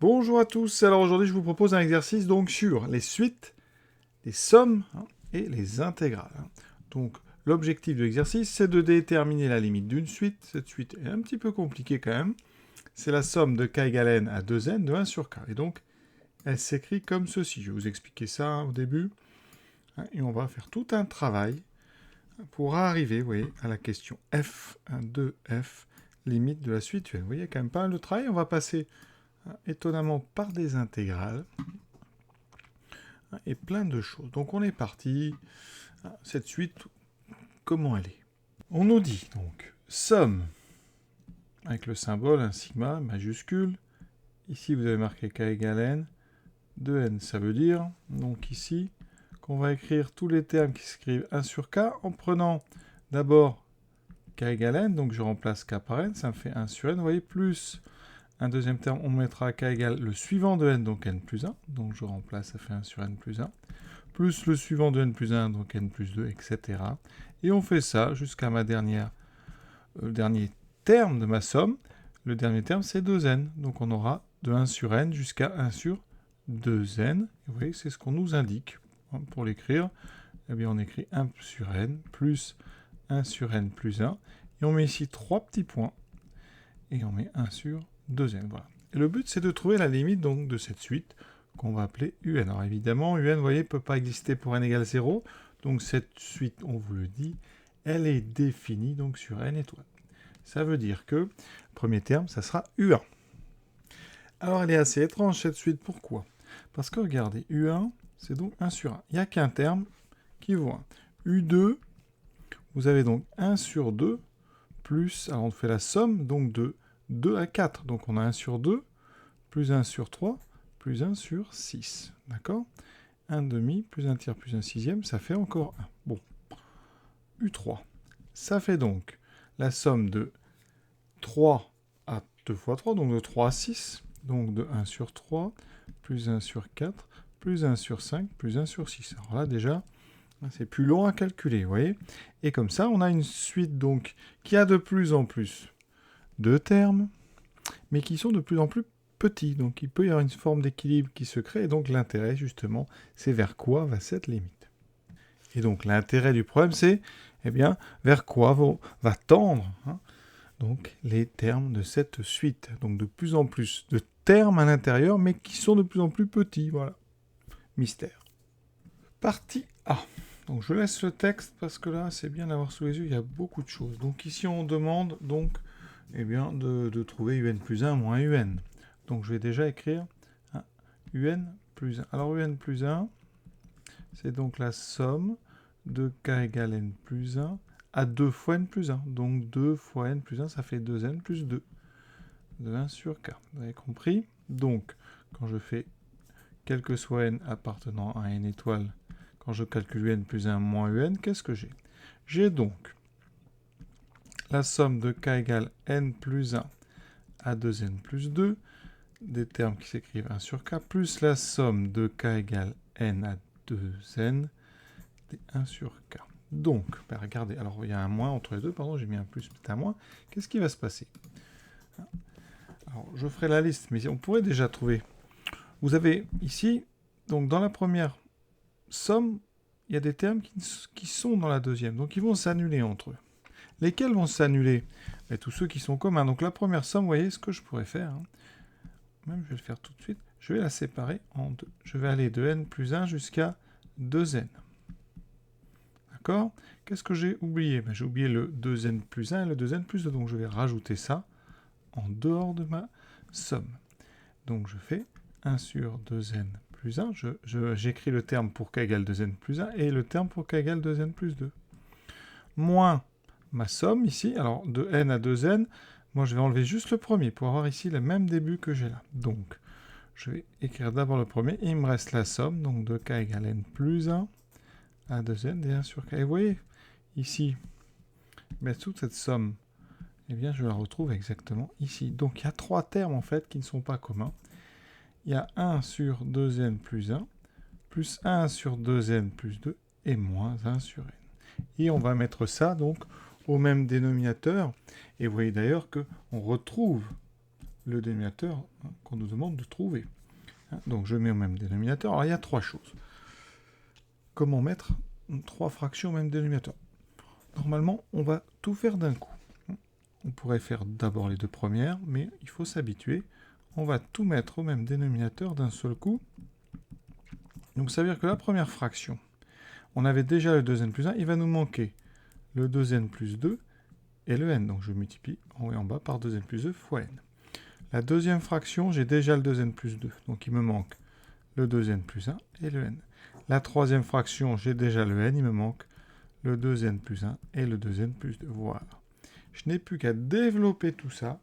Bonjour à tous, alors aujourd'hui je vous propose un exercice donc sur les suites, les sommes et les intégrales. Donc l'objectif de l'exercice c'est de déterminer la limite d'une suite. Cette suite est un petit peu compliquée quand même. C'est la somme de k égale n à 2n de 1 sur k. Et donc elle s'écrit comme ceci. Je vais vous expliquer ça au début. Et on va faire tout un travail pour arriver, vous voyez, à la question f de f, limite de la suite un. Vous voyez, quand même pas mal de travail. On va passer étonnamment par des intégrales et plein de choses. Donc on est parti. Cette suite, comment elle est? On nous dit donc somme avec le symbole, un sigma majuscule. Ici vous avez marqué k égale n. 2n, ça veut dire, donc ici, qu'on va écrire tous les termes qui s'écrivent 1 sur k en prenant d'abord k égale n, donc je remplace k par n, ça me fait 1 sur n, vous voyez, plus un deuxième terme, on mettra k égale le suivant de n, donc n plus 1, donc je remplace, ça fait 1 sur n plus 1, plus le suivant de n plus 1, donc n plus 2, etc. Et on fait ça jusqu'à le dernier terme de ma somme. Le dernier terme, c'est 2n, donc on aura de 1 sur n jusqu'à 1 sur 2n. Vous voyez, c'est ce qu'on nous indique. Pour l'écrire, eh bien, on écrit 1 sur n plus 1 sur n plus 1. Et on met ici 3 petits points. Et on met 1 sur 2n. Voilà. Et le but, c'est de trouver la limite donc, de cette suite qu'on va appeler un. Alors évidemment, un, vous voyez, ne peut pas exister pour n égale 0. Donc cette suite, on vous le dit, elle est définie donc, sur n étoiles. Ça veut dire que le premier terme, ça sera un. Alors elle est assez étrange cette suite. Pourquoi? Parce que regardez, u1, c'est donc 1 sur 1. Il n'y a qu'un terme qui vaut 1. u2, vous avez donc 1 sur 2, plus, alors on fait la somme, donc de 2 à 4. Donc on a 1 sur 2, plus 1 sur 3, plus 1 sur 6. D'accord? 1 demi, plus 1 tiers, plus 1 sixième, ça fait encore 1. Bon. u3, ça fait donc la somme de 3 à 2 fois 3, donc de 3 à 6. Donc de 1 sur 3, plus 1 sur 4, plus 1 sur 5, plus 1 sur 6. Alors là, déjà, c'est plus long à calculer, vous voyez. Et comme ça, on a une suite donc qui a de plus en plus de termes, mais qui sont de plus en plus petits. Donc il peut y avoir une forme d'équilibre qui se crée. Et donc l'intérêt, justement, c'est vers quoi va cette limite. Et donc l'intérêt du problème, c'est, eh bien, vers quoi va tendre donc les termes de cette suite. Donc de plus en plus de termes à l'intérieur, mais qui sont de plus en plus petits. Voilà. Mystère. Partie A. Donc je laisse le texte parce que là, c'est bien d'avoir sous les yeux, il y a beaucoup de choses. Donc ici, on demande donc eh bien, de trouver un plus 1 moins un. Donc je vais déjà écrire un plus 1. Alors un plus 1, c'est donc la somme de k égale n plus 1 à 2 fois n plus 1. Donc 2 fois n plus 1, ça fait 2n plus 2. De 1 sur k. Vous avez compris? Donc, quand je fais quel que soit n appartenant à n étoile, quand je calcule n plus 1 moins un, qu'est-ce que j'ai? J'ai donc la somme de k égale n plus 1 à 2n plus 2, des termes qui s'écrivent 1 sur k, plus la somme de k égale n à 2n, des 1 sur k. Donc, regardez, alors il y a un moins entre les deux, pardon, j'ai mis un plus, un moins. Qu'est-ce qui va se passer? Alors, je ferai la liste, mais on pourrait déjà trouver. Vous avez ici, donc dans la première somme, il y a des termes qui sont dans la deuxième, donc ils vont s'annuler entre eux. Lesquels vont s'annuler? Tous ceux qui sont communs. Donc la première somme, vous voyez ce que je pourrais faire. Même je vais le faire tout de suite. Je vais la séparer en deux. Je vais aller de n plus 1 jusqu'à 2n. D'accord? Qu'est-ce que j'ai oublié? J'ai oublié le 2n plus 1 et le 2n plus 2. Donc je vais rajouter ça en dehors de ma somme. Donc je fais 1 sur 2n plus 1. J'écris le terme pour k égale 2n plus 1 et le terme pour k égale 2n plus 2. Moins ma somme ici. Alors de n à 2n, moi je vais enlever juste le premier pour avoir ici le même début que j'ai là. Donc je vais écrire d'abord le premier et il me reste la somme. Donc de k égale n plus 1 à 2n et 1 sur k. Et vous voyez ici, toute cette somme, eh bien, je la retrouve exactement ici. Donc, il y a 3 termes, en fait, qui ne sont pas communs. Il y a 1 sur 2n plus 1, plus 1 sur 2n plus 2, et moins 1 sur n. Et on va mettre ça, donc, au même dénominateur. Et vous voyez d'ailleurs qu'on retrouve le dénominateur qu'on nous demande de trouver. Donc je mets au même dénominateur. Alors il y a 3 choses. Comment mettre 3 fractions au même dénominateur? Normalement, on va tout faire d'un coup. On pourrait faire d'abord les 2 premières, mais il faut s'habituer. On va tout mettre au même dénominateur d'un seul coup. Donc ça veut dire que la première fraction, on avait déjà le 2n plus 1, il va nous manquer le 2n plus 2 et le n. Donc je multiplie en haut et en bas par 2n plus 2 fois n. La deuxième fraction, j'ai déjà le 2n plus 2, donc il me manque le 2n plus 1 et le n. La troisième fraction, j'ai déjà le n, il me manque le 2n plus 1 et le 2n plus 2. Voilà. Je n'ai plus qu'à développer tout ça,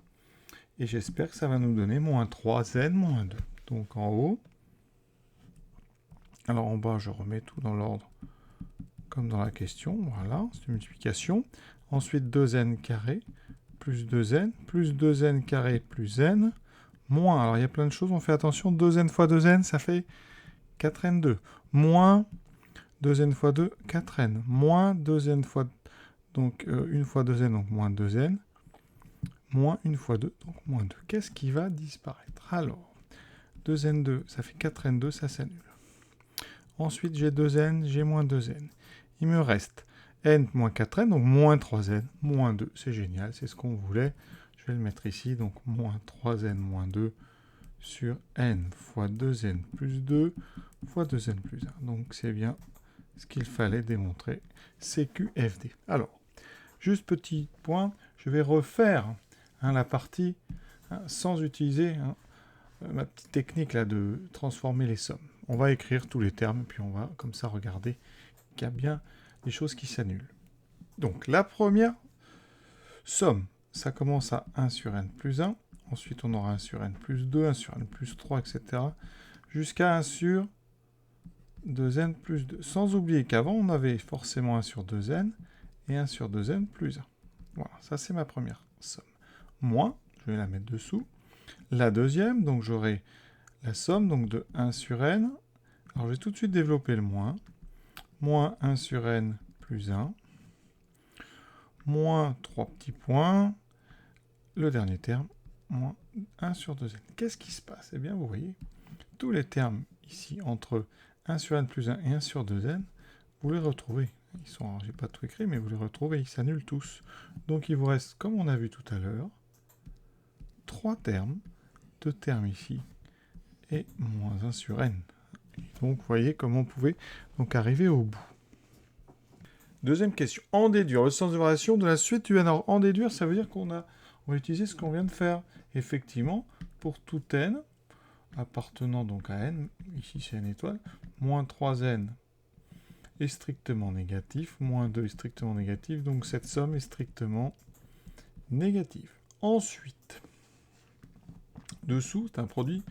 et j'espère que ça va nous donner moins 3n moins 2. Donc en haut, alors en bas, je remets tout dans l'ordre, comme dans la question, voilà, c'est une multiplication. Ensuite, 2n carré, plus 2n carré plus n, moins, alors il y a plein de choses, on fait attention, 2n fois 2n, ça fait 4n2, moins 2n fois 2, 4n, moins 2n fois, donc 1 fois 2n, donc moins 2n, moins 1 fois 2, donc moins 2. Qu'est-ce qui va disparaître? Alors, 2n2, ça fait 4n2, ça s'annule. Ensuite, j'ai 2n, j'ai moins 2n. Il me reste n moins 4n, donc moins 3n, moins 2. C'est génial, c'est ce qu'on voulait. Je vais le mettre ici, donc moins 3n moins 2 sur n fois 2n plus 2 fois 2n plus 1. Donc c'est bien ce qu'il fallait démontrer, CQFD. Alors, juste petit point, je vais refaire la partie sans utiliser ma petite technique là de transformer les sommes. On va écrire tous les termes, puis on va comme ça regarder qu'il y a bien des choses qui s'annulent. Donc la première somme, ça commence à 1 sur n plus 1. Ensuite, on aura 1 sur n plus 2, 1 sur n plus 3, etc. Jusqu'à 1 sur 2n plus 2. Sans oublier qu'avant, on avait forcément 1 sur 2n et 1 sur 2n plus 1. Voilà, ça c'est ma première somme. Moins, je vais la mettre dessous. La deuxième, donc j'aurai la somme donc de 1 sur n. Alors je vais tout de suite développer le moins. Moins 1 sur n plus 1. Moins 3 petits points. Le dernier terme, moins 1 sur 2n. Qu'est-ce qui se passe? Eh bien, vous voyez, tous les termes ici entre 1 sur n plus 1 et 1 sur 2n, vous les retrouvez. Ils sont, j'ai pas tout écrit, mais vous les retrouvez, ils s'annulent tous. Donc il vous reste, comme on a vu tout à l'heure, 3 termes, 2 termes ici, et moins 1 sur n. Et donc vous voyez comment on pouvait donc arriver au bout. Deuxième question. En déduire le sens de variation de la suite UN. Alors en déduire, ça veut dire qu'on va utiliser ce qu'on vient de faire. Effectivement, pour tout n, appartenant donc à n, ici c'est n étoile, moins 3n est strictement négatif, moins 2 est strictement négatif, donc cette somme est strictement négative. Ensuite, dessous, c'est un produit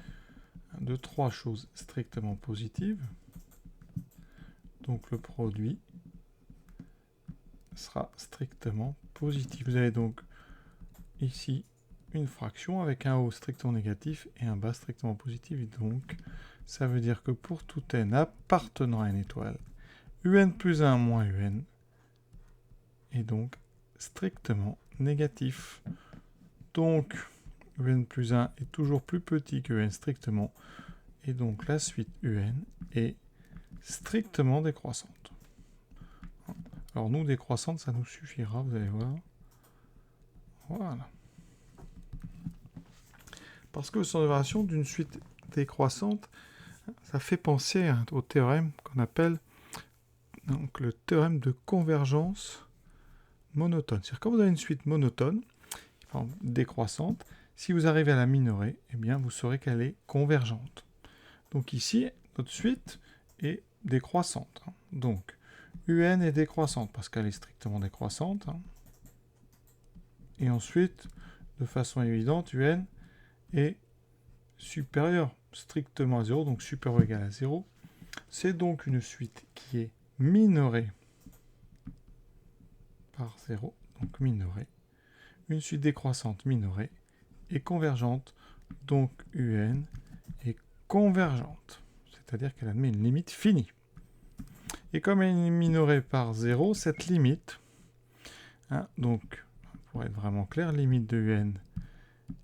de 3 choses strictement positives. Donc le produit sera strictement positif. Vous avez donc ici une fraction avec un haut strictement négatif et un bas strictement positif. Et donc, ça veut dire que pour tout n appartenant à une étoile, un plus 1 moins un est donc strictement négatif. Donc, un plus 1 est toujours plus petit que un strictement. Et donc, la suite un est strictement décroissante. Alors, nous, décroissante, ça nous suffira, vous allez voir. Voilà. Parce que le sens de variation d'une suite décroissante, ça fait penser au théorème qu'on appelle donc, le théorème de convergence monotone. C'est-à-dire quand vous avez une suite monotone, décroissante, si vous arrivez à la minorer, eh bien vous saurez qu'elle est convergente. Donc ici, notre suite est décroissante. Donc, un est décroissante parce qu'elle est strictement décroissante. Et ensuite, de façon évidente, un est supérieur strictement à 0, donc supérieur ou égal à 0. C'est donc une suite qui est minorée par 0, donc minorée. Une suite décroissante minorée est convergente, donc un est convergente. C'est-à-dire qu'elle admet une limite finie. Et comme elle est minorée par 0, cette limite, donc pour être vraiment clair, limite de un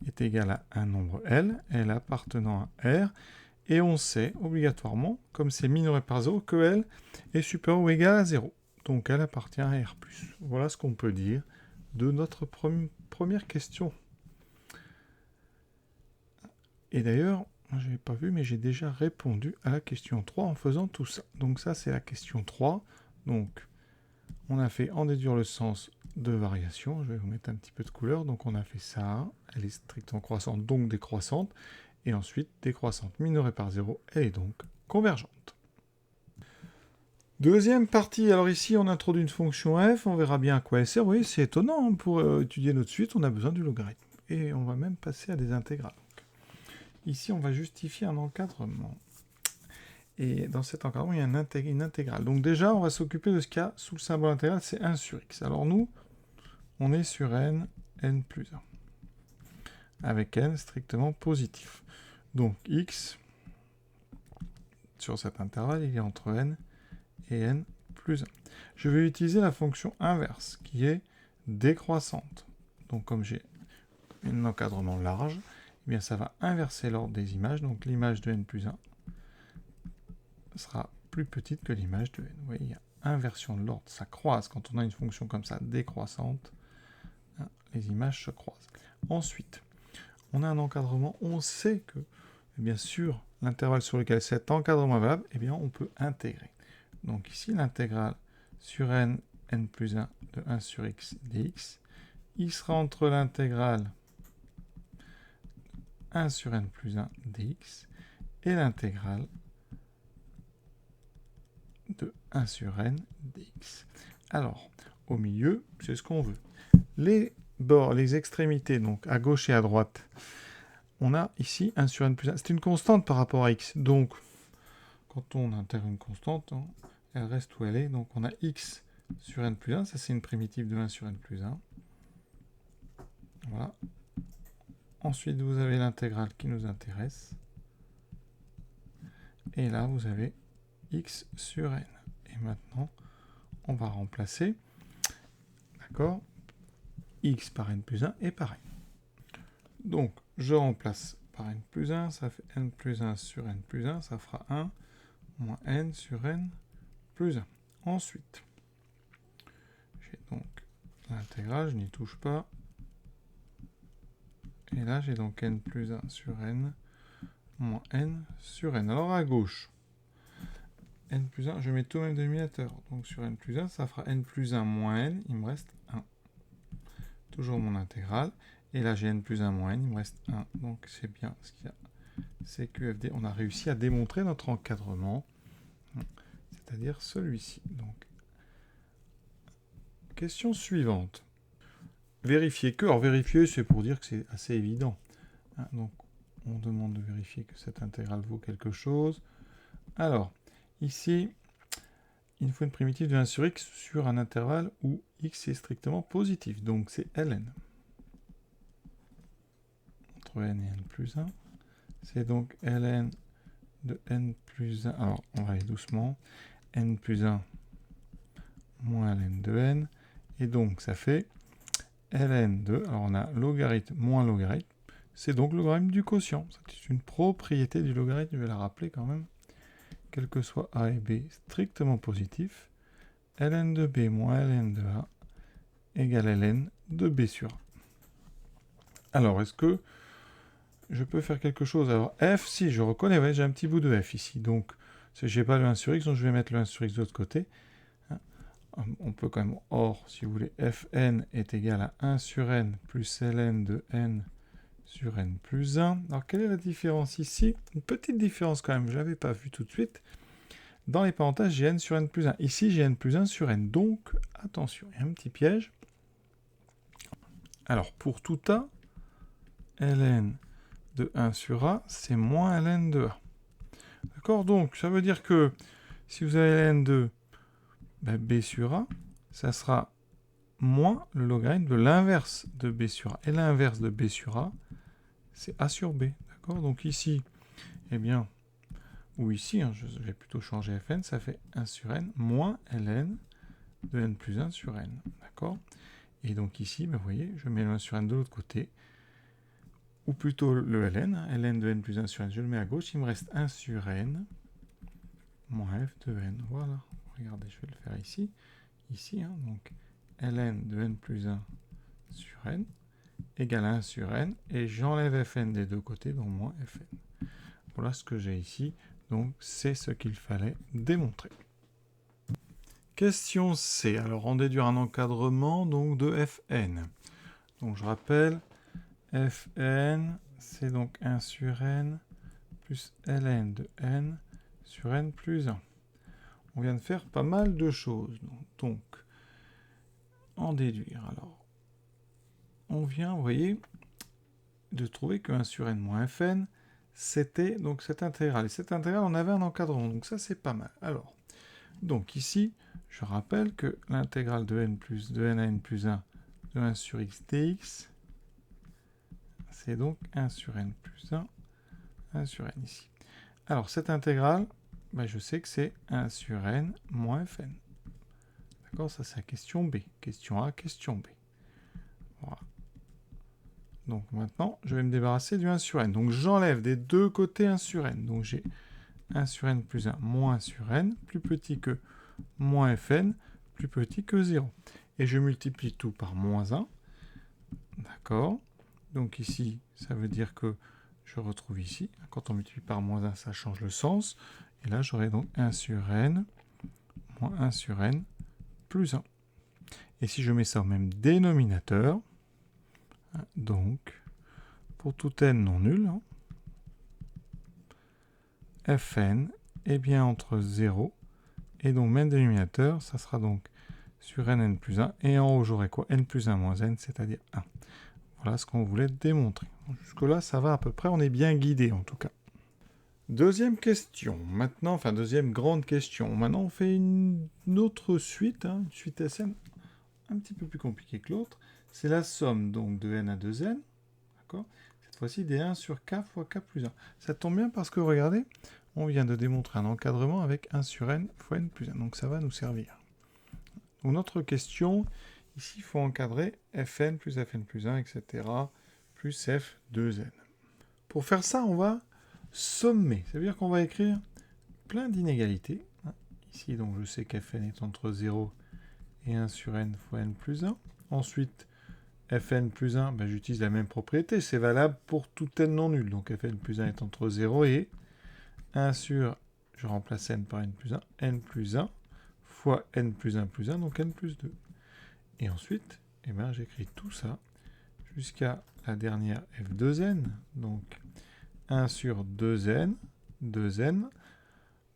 est égal à un nombre L, L appartenant à R, et on sait obligatoirement, comme c'est minoré par 0, que L est supérieur ou égal à 0. Donc L appartient à R+. Voilà ce qu'on peut dire de notre première question. Et d'ailleurs, je n'avais pas vu, mais j'ai déjà répondu à la question 3 en faisant tout ça. Donc ça, c'est la question 3. Donc, on a fait en déduire le sens de variation. Je vais vous mettre un petit peu de couleur. Donc on a fait ça. Elle est strictement croissante, donc décroissante. Et ensuite, décroissante minorée par 0, elle est donc convergente. Deuxième partie, alors ici on introduit une fonction f, on verra bien à quoi elle sert. Oui, c'est étonnant, pour étudier notre suite, on a besoin du logarithme. Et on va même passer à des intégrales. Donc, ici on va justifier un encadrement. Et dans cet encadrement, il y a une intégrale. Donc déjà, on va s'occuper de ce qu'il y a sous le symbole intégral, c'est 1 sur x. Alors nous, on est sur n plus 1. Avec n strictement positif. Donc x, sur cet intervalle, il est entre n et n plus 1. Je vais utiliser la fonction inverse, qui est décroissante. Donc comme j'ai un encadrement large, eh bien ça va inverser l'ordre des images. Donc l'image de n plus 1 sera plus petite que l'image de n. Vous voyez, il y a inversion de l'ordre. Ça croise quand on a une fonction comme ça, décroissante. Les images se croisent. Ensuite, on a un encadrement. On sait que, bien sûr, l'intervalle sur lequel cet encadrement est valable, eh bien, on peut intégrer. Donc ici, l'intégrale sur n plus 1 de 1 sur x dx, il sera entre l'intégrale 1 sur n plus 1 dx et l'intégrale de 1 sur n dx. Alors, au milieu, c'est ce qu'on veut. Les bords, les extrémités, donc à gauche et à droite, on a ici 1 sur n plus 1. C'est une constante par rapport à x. Donc, quand on intègre une constante, elle reste où elle est. Donc, on a x sur n plus 1. Ça, c'est une primitive de 1 sur n plus 1. Voilà. Ensuite, vous avez l'intégrale qui nous intéresse. Et là, vous avez x sur n. Et maintenant, on va remplacer, d'accord, x par n plus 1 et pareil. Donc, je remplace par n plus 1, ça fait n plus 1 sur n plus 1, ça fera 1 moins n sur n plus 1. Ensuite, j'ai donc l'intégrale, je n'y touche pas. Et là, j'ai donc n plus 1 sur n moins n sur n. Alors à gauche, n plus 1, je mets tout au même dénominateur. Donc sur n plus 1, ça fera n plus 1 moins n, il me reste 1. Toujours mon intégrale. Et là, j'ai n plus 1 moins n, il me reste 1. Donc c'est bien ce qu'il y a. CQFD, on a réussi à démontrer notre encadrement, c'est-à-dire celui-ci. Donc, question suivante. Vérifier que. Alors vérifier, c'est pour dire que c'est assez évident. Donc on demande de vérifier que cette intégrale vaut quelque chose. Alors, ici, il nous faut une primitive de 1 sur x sur un intervalle où x est strictement positif. Donc c'est ln. Entre n et n plus 1. C'est donc ln de n plus 1. Alors, on va aller doucement. N plus 1 moins ln de n. Et donc, ça fait ln de... Alors, on a logarithme moins logarithme. C'est donc le logarithme du quotient. C'est une propriété du logarithme, je vais la rappeler quand même. Quel que soit a et b strictement positif, ln de b moins ln de a égale ln de b sur a. Alors, est-ce que je peux faire quelque chose? Alors, f, si, je reconnais, ouais, j'ai un petit bout de f ici. Donc, je n'ai pas le 1 sur x, donc je vais mettre le 1 sur x de l'autre côté. On peut quand même, or, si vous voulez, fn est égal à 1 sur n plus ln de n sur n plus 1. Alors, quelle est la différence ici? Une petite différence quand même, je n'avais pas vu tout de suite. Dans les parenthèses, j'ai n sur n plus 1. Ici, j'ai n plus 1 sur n. Donc, attention, il y a un petit piège. Alors, pour tout a, ln de 1 sur a, c'est moins ln de a. D'accord? Donc, ça veut dire que si vous avez ln de b sur a, ça sera moins le logarithme de l'inverse de b sur a. Et l'inverse de b sur a, c'est a sur b. D'accord? Donc ici, eh bien, ou ici, je vais plutôt changer fn, ça fait 1 sur n moins ln de n plus 1 sur n. D'accord? Et donc ici, vous voyez, je mets le 1 sur n de l'autre côté. ou plutôt le ln, ln de n plus 1 sur n, je le mets à gauche, il me reste 1 sur n, moins f de n, voilà. Regardez, je vais le faire ici, hein, donc ln de n plus 1 sur n, égale 1 sur n, et j'enlève fn des deux côtés, donc moins fn. Voilà ce que j'ai ici, donc c'est ce qu'il fallait démontrer. Question C, alors on déduire un encadrement donc de fn. Donc je rappelle, fn, c'est donc 1 sur n plus ln de n sur n plus 1. On vient de faire pas mal de choses. Donc, en déduire, alors, on vient, vous voyez, de trouver que 1 sur n moins fn, c'était donc cette intégrale. Et cette intégrale, on avait un encadrement, donc ça, c'est pas mal. Alors, donc ici, je rappelle que l'intégrale de n à n plus 1 de 1 sur x dx, c'est donc 1 sur n plus 1 sur n ici. Alors, cette intégrale, je sais que c'est 1 sur n moins fn. D'accord, ça c'est la question B. Question A, question B. Voilà. Donc maintenant, je vais me débarrasser du 1 sur n. Donc j'enlève des deux côtés 1 sur n. Donc j'ai 1 sur n plus 1 moins 1 sur n, plus petit que moins fn, plus petit que 0. Et je multiplie tout par moins 1. D'accord. Donc ici, ça veut dire que je retrouve ici. Quand on multiplie par moins 1, ça change le sens. Et là, j'aurai donc 1 sur n moins 1 sur n plus 1. Et si je mets ça au même dénominateur, donc, pour tout n non nul, fn est bien entre 0 et donc même dénominateur, ça sera donc sur n plus 1, et en haut j'aurai quoi? N plus 1 moins n, c'est-à-dire 1. Voilà ce qu'on voulait démontrer. Jusque-là, ça va à peu près, on est bien guidé en tout cas. Deuxième question, maintenant, enfin deuxième grande question. Maintenant, on fait une autre suite, une suite SN un petit peu plus compliquée que l'autre. C'est la somme donc de n à 2n, d'accord? Cette fois-ci des 1 sur k fois k plus 1. Ça tombe bien parce que, regardez, on vient de démontrer un encadrement avec 1 sur n fois n plus 1. Donc ça va nous servir. Donc notre question, ici, il faut encadrer fn plus 1, etc., plus f 2n. Pour faire ça, on va sommer. Ça veut dire qu'on va écrire plein d'inégalités. Ici, donc, je sais qu'fn est entre 0 et 1 sur n fois n plus 1. Ensuite, fn plus 1, j'utilise la même propriété. C'est valable pour tout n non nul. Donc fn plus 1 est entre 0 et 1 sur, je remplace n par n plus 1 fois n plus 1 plus 1, donc n plus 2. Et ensuite, j'écris tout ça jusqu'à la dernière f2n. Donc 1 sur 2n, 2n.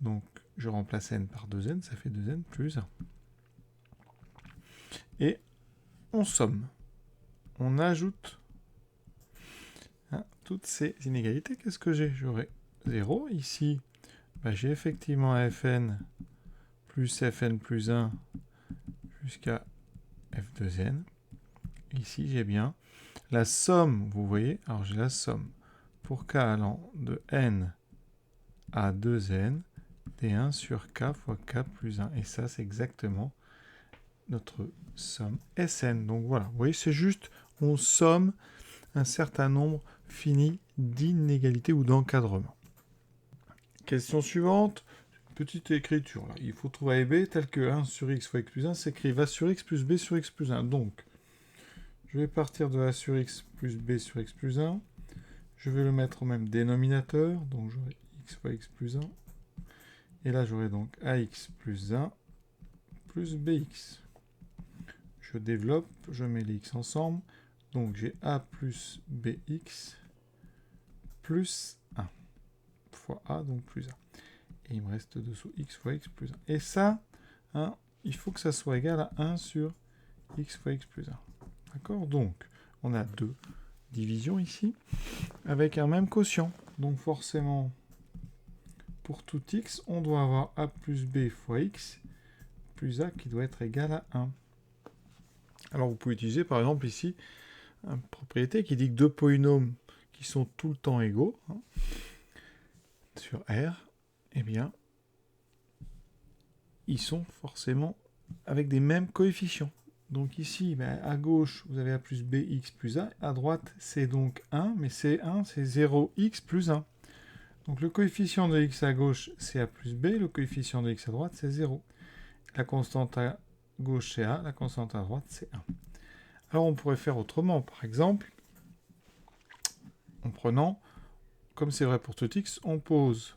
Donc je remplace n par 2n, ça fait 2n plus 1. Et on somme. On ajoute toutes ces inégalités. Qu'est-ce que j'ai? J'aurai 0. Ici, j'ai effectivement fn plus fn plus 1 jusqu'à f2n. Ici, j'ai bien la somme, vous voyez, alors j'ai la somme pour k allant de n à 2n des 1 sur k fois k plus 1. Et ça, c'est exactement notre somme Sn. Donc voilà, vous voyez, c'est juste, on somme un certain nombre fini d'inégalités ou d'encadrements. Question suivante, petite écriture. Là. Il faut trouver A et B tel que 1 sur x fois x plus 1 s'écrit A sur x plus B sur x plus 1. Donc, je vais partir de A sur x plus B sur x plus 1. Je vais le mettre au même dénominateur. Donc, j'aurai x fois x plus 1. Et là, j'aurai donc ax plus 1 plus bx. Je développe, je mets les x ensemble. Donc, j'ai a plus bx plus 1 fois a, donc plus 1. Et il me reste dessous x fois x plus 1. Et ça, il faut que ça soit égal à 1 sur x fois x plus 1. D'accord? Donc, on a deux divisions ici, avec un même quotient. Donc forcément, pour tout x, on doit avoir a plus b fois x plus a qui doit être égal à 1. Alors vous pouvez utiliser par exemple ici une propriété qui dit que deux polynômes qui sont tout le temps égaux, sur R, eh bien, ils sont forcément avec des mêmes coefficients. Donc ici, à gauche, vous avez a plus b, x plus a. À droite, c'est donc 1, mais c'est 1, c'est 0x plus 1. Donc le coefficient de x à gauche, c'est a plus b. Le coefficient de x à droite, c'est 0. La constante à gauche, c'est a. La constante à droite, c'est 1. Alors on pourrait faire autrement. Par exemple, en prenant, comme c'est vrai pour tout x, on pose.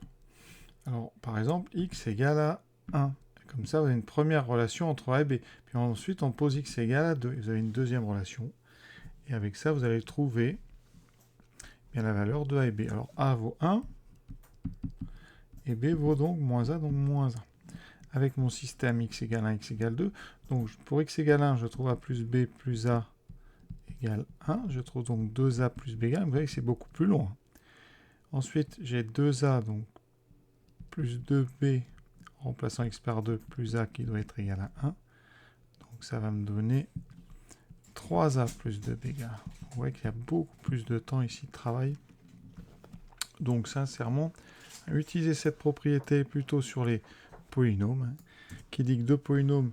Alors par exemple, x égale à 1. Comme ça, vous avez une première relation entre a et b. Puis ensuite, on pose x égale à 2. Et vous avez une deuxième relation. Et avec ça, vous allez trouver bien la valeur de a et b. Alors a vaut 1. Et b vaut donc moins a, donc moins 1. Avec mon système x égale 1, x égale 2. Donc pour x égale 1, je trouve a plus b plus a égale 1. Je trouve donc 2a plus b égale 1. Vous voyez que c'est beaucoup plus long. Ensuite, j'ai 2a, donc plus 2b, remplaçant x par 2, plus a qui doit être égal à 1. Donc ça va me donner 3a plus 2b égale 1. Vous voyez qu'il y a beaucoup plus de temps ici de travail. Donc sincèrement, utiliser cette propriété plutôt sur les polynômes, qui dit que deux polynômes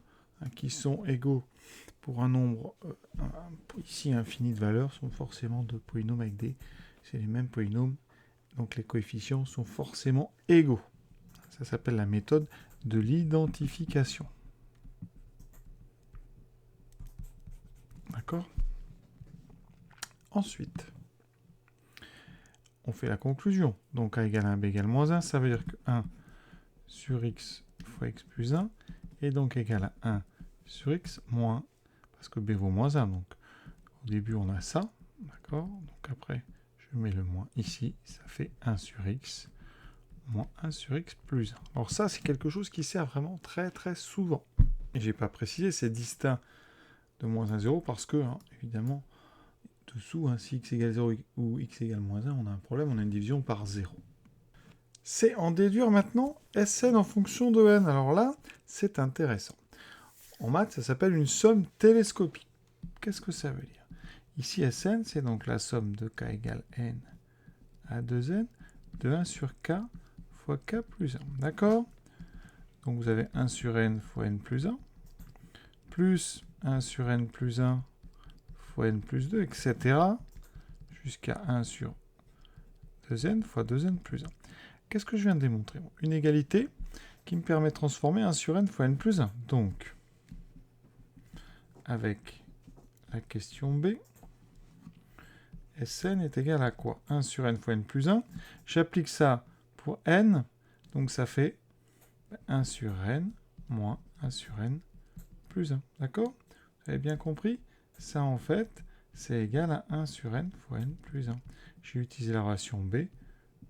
qui sont égaux pour un nombre ici infini de valeurs sont forcément deux polynômes avec c'est les mêmes polynômes, donc les coefficients sont forcément égaux. Ça s'appelle la méthode de l'identification. D'accord? Ensuite, on fait la conclusion. Donc a égale 1, b égale moins 1, ça veut dire que 1 sur x fois x plus 1 est donc égal à 1 sur x moins 1, parce que b vaut moins 1. Donc au début, on a ça. D'accord? Donc après, je mets le moins ici. Ça fait 1 sur x moins 1 sur x plus 1. Alors ça, c'est quelque chose qui sert vraiment très très souvent. Et je n'ai pas précisé, c'est distinct de moins 1, 0, parce que, évidemment, dessous, si x égale 0 ou x égale moins 1, on a un problème, on a une division par 0. C'est en déduire maintenant Sn en fonction de n. Alors là, c'est intéressant. En maths, ça s'appelle une somme télescopique. Qu'est-ce que ça veut dire? Ici, Sn, c'est donc la somme de k égale n à 2n de 1 sur k fois k plus 1. D'accord? Donc vous avez 1 sur n fois n plus 1, plus 1 sur n plus 1 fois n plus 2, etc. jusqu'à 1 sur 2n fois 2n plus 1. Qu'est-ce que je viens de démontrer? Une égalité qui me permet de transformer 1 sur n fois n plus 1. Donc, avec la question B, Sn est égal à quoi? 1 sur n fois n plus 1. J'applique ça pour n, donc ça fait 1 sur n moins 1 sur n plus 1. D'accord? Vous avez bien compris? Ça, en fait, c'est égal à 1 sur n fois n plus 1. J'ai utilisé la relation B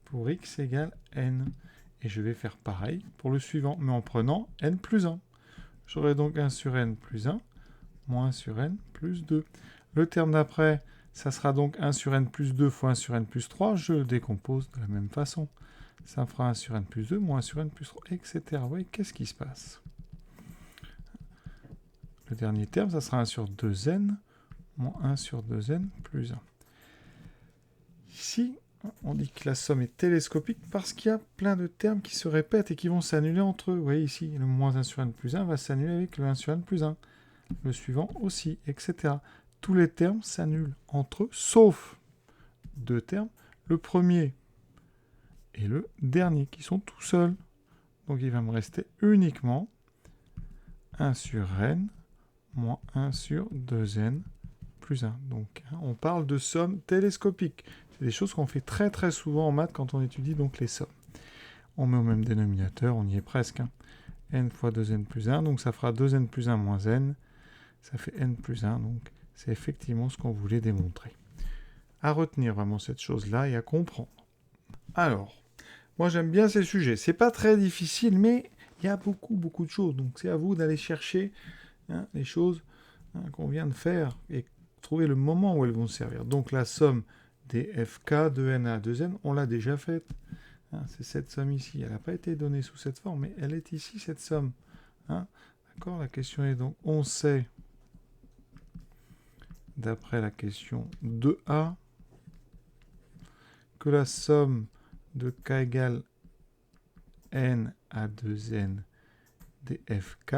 pour x égale n. Et je vais faire pareil pour le suivant, mais en prenant n plus 1. J'aurai donc 1 sur n plus 1, moins 1 sur n plus 2. Le terme d'après, ça sera donc 1 sur n plus 2 fois 1 sur n plus 3. Je le décompose de la même façon. Ça me fera 1 sur n plus 2, moins 1 sur n plus 3, etc. Vous voyez, qu'est-ce qui se passe? Le dernier terme, ça sera 1 sur 2n, moins 1 sur 2n plus 1. Ici, on dit que la somme est télescopique parce qu'il y a plein de termes qui se répètent et qui vont s'annuler entre eux. Vous voyez ici, le moins 1 sur n plus 1 va s'annuler avec le 1 sur n plus 1. Le suivant aussi, etc. Tous les termes s'annulent entre eux, sauf deux termes. Le premier et le dernier, qui sont tout seuls. Donc il va me rester uniquement 1 sur n moins 1 sur 2n plus 1. Donc on parle de somme télescopique. C'est des choses qu'on fait très très souvent en maths quand on étudie donc les sommes. On met au même dénominateur, on y est presque. N fois 2n plus 1, donc ça fera 2n plus 1 moins n. Ça fait n plus 1, donc c'est effectivement ce qu'on voulait démontrer. À retenir vraiment cette chose-là et à comprendre. Alors, moi j'aime bien ces sujets. C'est pas très difficile, mais il y a beaucoup de choses. Donc c'est à vous d'aller chercher les choses qu'on vient de faire et trouver le moment où elles vont servir. Donc la somme des fk de n à 2n, on l'a déjà faite. C'est cette somme ici. Elle n'a pas été donnée sous cette forme, mais elle est ici, cette somme. D'accord? La question est donc, on sait, d'après la question 2a, que la somme de k égale n à 2n des fk,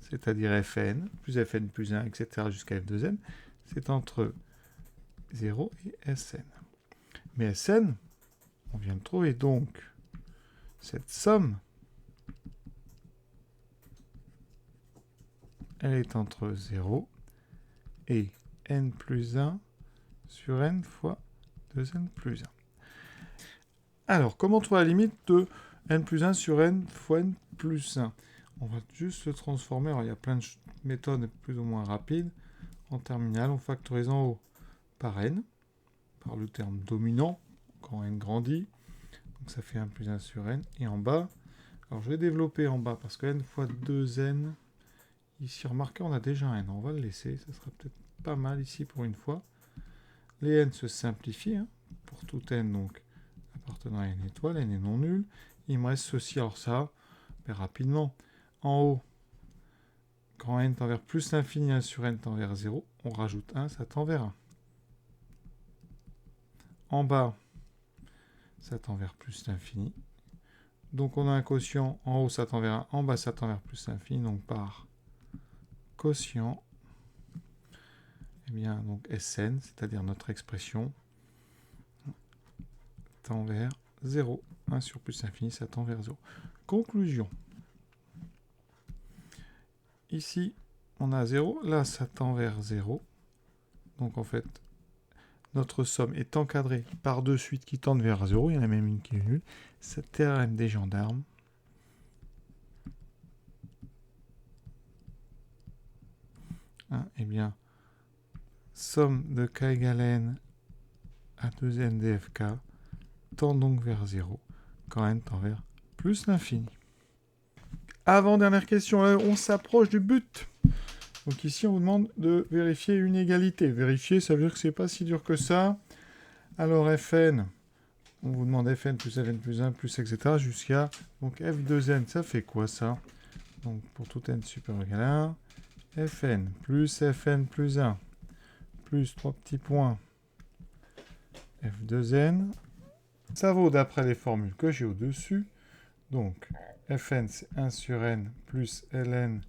c'est-à-dire Fn plus 1, etc. jusqu'à F2n, c'est entre 0 et Sn. Mais Sn, on vient de trouver donc cette somme, elle est entre 0 et n plus 1 sur n fois 2n plus 1. Alors, comment trouver la limite de n plus 1 sur n fois n plus 1 ? On va juste le transformer. Alors, il y a plein de méthodes plus ou moins rapides. En terminale, on factorise en haut par n, par le terme dominant, quand n grandit. Donc, ça fait 1 plus 1 sur n. Et en bas, alors je vais développer en bas, parce que n fois 2n, ici, remarquez, on a déjà un n. On va le laisser, ça sera peut-être pas mal ici pour une fois. Les n se simplifient, hein, pour tout n, donc appartenant à n étoile, n est non nul. Il me reste ceci, alors ça, rapidement. En haut, quand n tend vers plus l'infini, 1 sur n tend vers 0, on rajoute 1, ça tend vers 1. En bas, ça tend vers plus l'infini. Donc on a un quotient, en haut ça tend vers 1, en bas ça tend vers plus l'infini, donc par quotient, eh bien, donc Sn, c'est-à-dire notre expression, tend vers 0. 1 sur plus l'infini, ça tend vers 0. Conclusion. Ici, on a 0. Là, ça tend vers 0. Donc, en fait, notre somme est encadrée par deux suites qui tendent vers 0. Il y en a même une qui est nulle. C'est le théorème des gendarmes. Hein, eh bien, somme de k égale n à 2n dfk tend donc vers 0 quand n tend vers plus l'infini. Avant-dernière question, on s'approche du but. Donc ici, on vous demande de vérifier une égalité. Vérifier, ça veut dire que c'est pas si dur que ça. Alors Fn, on vous demande Fn plus Fn plus 1 plus etc. jusqu'à donc F2n, ça fait quoi ça? Donc pour tout n supérieur ou égal à 1, Fn plus 1 plus 3 petits points F2n. Ça vaut d'après les formules que j'ai au-dessus. Donc Fn c'est 1 sur n plus ln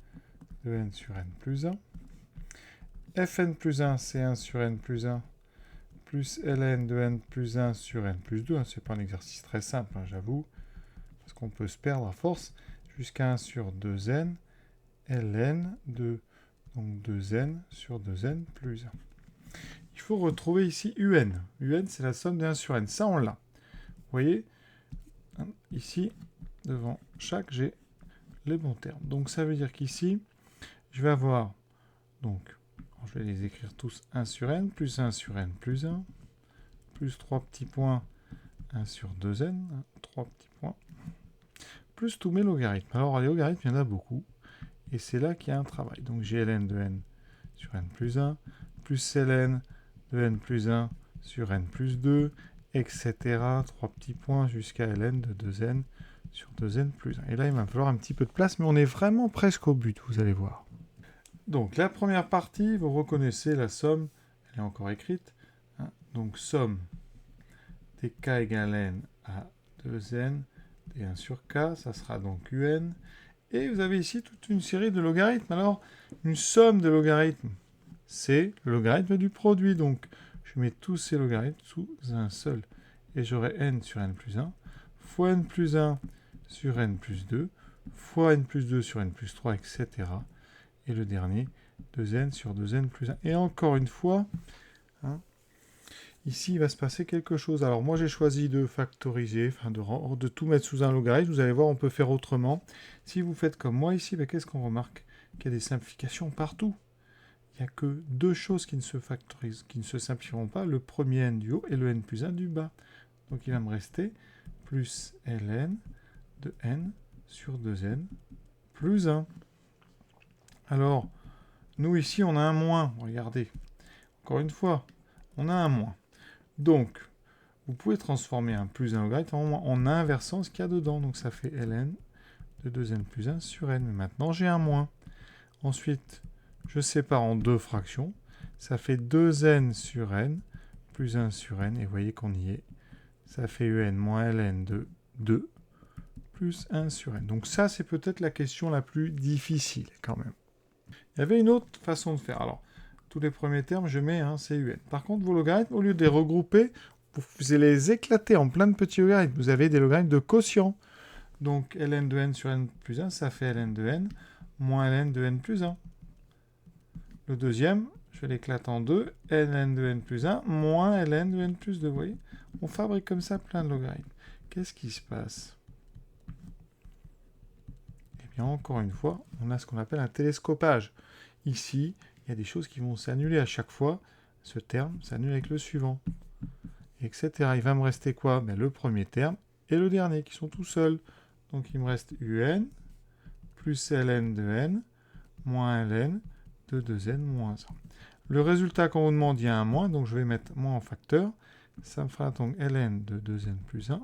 de n sur n plus 1. Fn plus 1 c'est 1 sur n plus 1 plus ln de n plus 1 sur n plus 2. C'est pas un exercice très simple, hein, j'avoue, parce qu'on peut se perdre à force. Jusqu'à 1 sur 2n ln de donc 2n sur 2n plus 1. Il faut retrouver ici un. Un, c'est la somme de 1 sur n. Ça, on l'a. Vous voyez, hein, ici, devant chaque, j'ai les bons termes. Donc, ça veut dire qu'ici, je vais avoir, donc, je vais les écrire tous 1 sur n, plus 1 sur n plus 1, plus 3 petits points, 1 sur 2n, 3 petits points, plus tous mes logarithmes. Alors, les logarithmes, il y en a beaucoup, et c'est là qu'il y a un travail. Donc, j'ai ln de n sur n plus 1, plus ln de n plus 1 sur n plus 2, etc. 3 petits points jusqu'à ln de 2n sur 2n plus 1. Et là, il va falloir un petit peu de place, mais on est vraiment presque au but, vous allez voir. Donc, la première partie, vous reconnaissez la somme, elle est encore écrite. Hein, donc, somme des k égale n à 2n d1 sur k, ça sera donc un. Et vous avez ici toute une série de logarithmes. Alors, une somme de logarithmes, c'est le logarithme du produit. Donc, je mets tous ces logarithmes sous un seul. Et j'aurai n sur n plus 1, fois n plus 1 sur n plus 2, fois n plus 2 sur n plus 3, etc. Et le dernier, 2n sur 2n plus 1. Et encore une fois, hein, ici, il va se passer quelque chose. Alors, moi, j'ai choisi de factoriser, enfin, de tout mettre sous un logarithme. Vous allez voir, on peut faire autrement. Si vous faites comme moi ici, ben, qu'est-ce qu'on remarque? Qu'il y a des simplifications partout. Il n'y a que deux choses qui ne se factorisent, qui ne se simplifieront pas. Le premier n du haut et le n plus 1 du bas. Donc, il va me rester plus ln de n sur 2n plus 1. Alors, nous ici, on a un moins. Regardez, encore une fois, on a un moins. Donc, vous pouvez transformer un plus un logarithme en inversant ce qu'il y a dedans. Donc, ça fait ln de 2n plus 1 sur n. Mais maintenant, j'ai un moins. Ensuite, je sépare en deux fractions. Ça fait 2n sur n plus 1 sur n. Et vous voyez qu'on y est. Ça fait un moins ln de 2 plus 1 sur n. Donc ça, c'est peut-être la question la plus difficile quand même. Il y avait une autre façon de faire. Alors, tous les premiers termes, je mets un CUN. Par contre, vos logarithmes, au lieu de les regrouper, vous allez les éclater en plein de petits logarithmes. Vous avez des logarithmes de quotient. Donc, ln de n sur n plus 1, ça fait ln de n moins ln de n plus 1. Le deuxième, je l'éclate en deux, ln de n plus 1 moins ln de n plus 2. Vous voyez, on fabrique comme ça plein de logarithmes. Qu'est-ce qui se passe? Eh bien, encore une fois, on a ce qu'on appelle un télescopage. Ici, il y a des choses qui vont s'annuler à chaque fois. Ce terme s'annule avec le suivant, etc. Il va me rester quoi? Ben, le premier terme et le dernier, qui sont tout seuls. Donc, il me reste un plus ln de n moins ln de 2n moins 1. Le résultat qu'on vous demande, il y a un moins, donc je vais mettre moins en facteur. Ça me fera donc ln de 2n plus 1,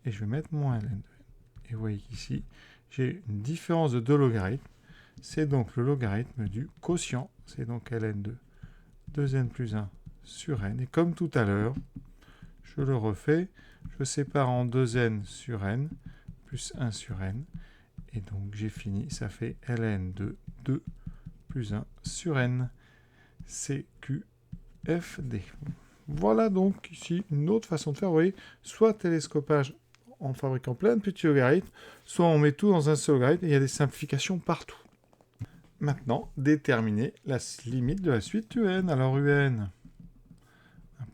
et je vais mettre moins ln de n. Et vous voyez qu'ici, j'ai une différence de deux logarithmes. C'est donc le logarithme du quotient. C'est donc ln de 2n plus 1 sur n. Et comme tout à l'heure, je le refais. Je sépare en 2n sur n plus 1 sur n. Et donc j'ai fini. Ça fait ln de 2 plus 1 sur n. CQFD. Voilà donc ici une autre façon de faire. Vous voyez, soit télescopage en fabriquant plein de petits logarithmes, soit on met tout dans un seul logarithme et il y a des simplifications partout. Maintenant, déterminer la limite de la suite un. Alors un,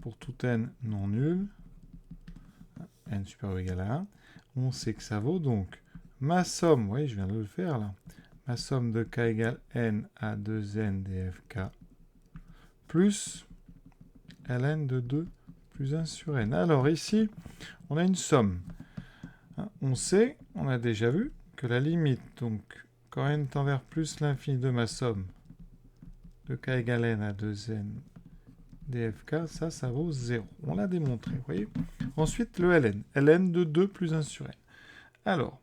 pour tout n non nul, n supérieur ou égal à 1, on sait que ça vaut donc ma somme, vous voyez, je viens de le faire là, ma somme de k égale n à 2n dfk plus ln de 2 plus 1 sur n. Alors ici, on a une somme. On sait, on a déjà vu, que la limite, donc quand n tend vers plus l'infini de ma somme de k égale n à 2n dfk, ça vaut 0. On l'a démontré, vous voyez. Ensuite, le ln de 2 plus 1 sur n. Alors,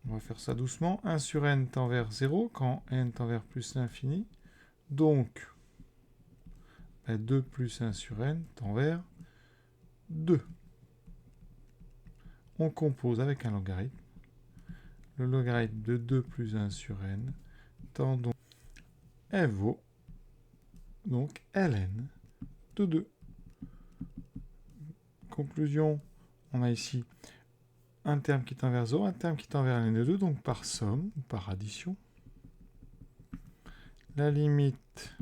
on va faire ça doucement. 1 sur n tend vers 0 quand n tend vers plus l'infini. Donc, 2 plus 1 sur n tend vers 2. On compose avec un logarithme. Le logarithme de 2 plus 1 sur n tend donc... Elle vaut donc ln de 2. Conclusion, on a ici un terme qui tend vers 0, un terme qui tend vers ln de 2, donc par somme, ou par addition. La limite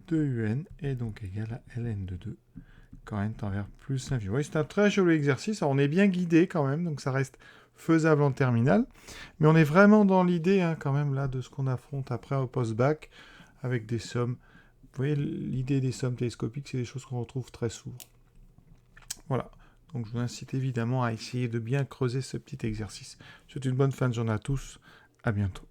de un est donc égale à ln de 2 quand n tend vers plus l'infini. Oui, c'est un très joli exercice. Alors, on est bien guidé quand même, donc ça reste faisable en terminale. Mais on est vraiment dans l'idée quand même là de ce qu'on affronte après au post-bac avec des sommes. Vous voyez, l'idée des sommes télescopiques, c'est des choses qu'on retrouve très souvent. Voilà. Donc je vous incite évidemment à essayer de bien creuser ce petit exercice. Je vous souhaite une bonne fin de journée à tous. À bientôt.